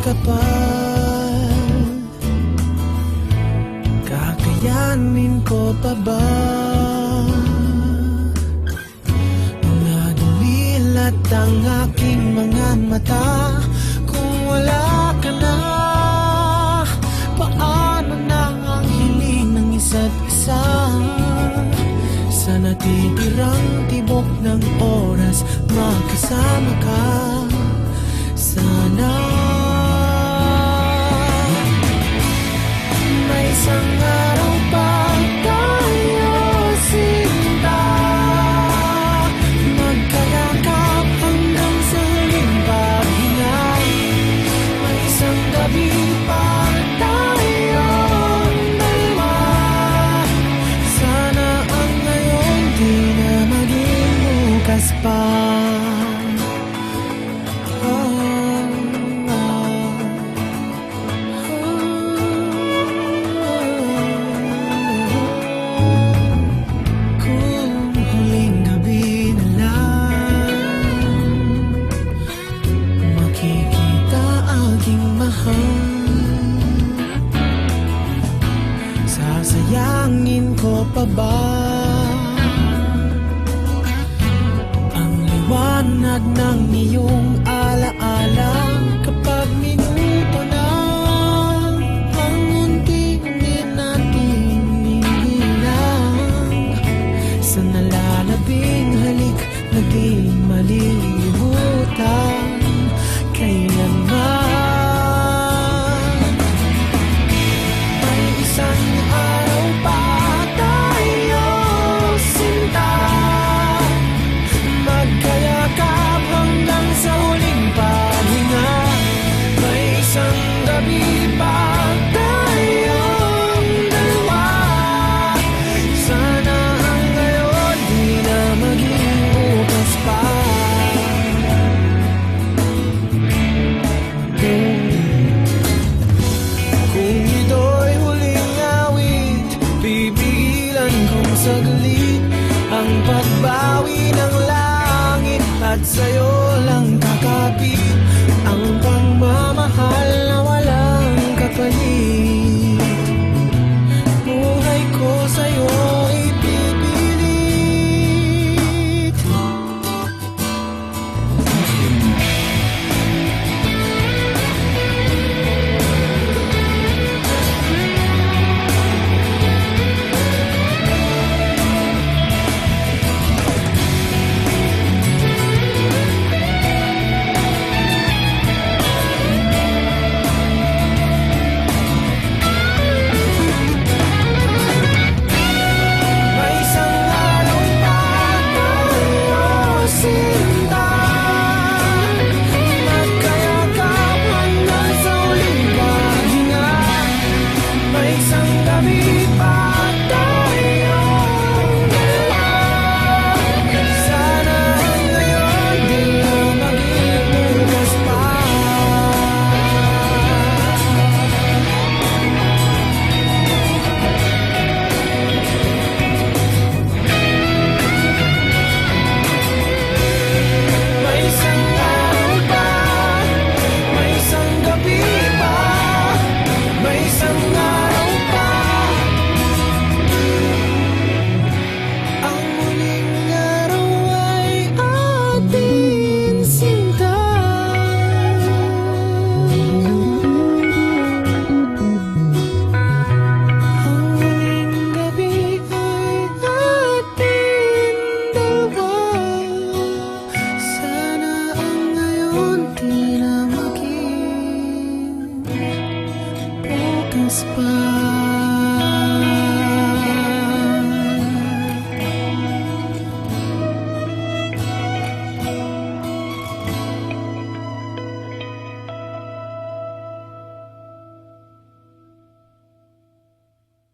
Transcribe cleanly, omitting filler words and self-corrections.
ka pa. Kakayanin ko pa ba mga dumilat ang aking mga mata? Kung wala ka na, paano na ang hiling ng isa't isa? Sa natitirang tibok ng oras, makasama ka. Sana may isang araw pa tayo, sinta, magkayakap hanggang sa huling paghinga. May isang gabi pa tayong dalawa. Sana ang ngayon di na maging bukas pa. Sasayangin ko pa ba ang liwanag ng iyong alaala kapag minuto na ang unti-unti nating hinilang sa nalalabing halik na di malilimutan kailanman? Saglit ang pagbawi ng langit at sa'yo lang kakapit ang pagmamahal na walang kapalit. Buhay ko sa'yo ipipilit. Di na maging bukas pa.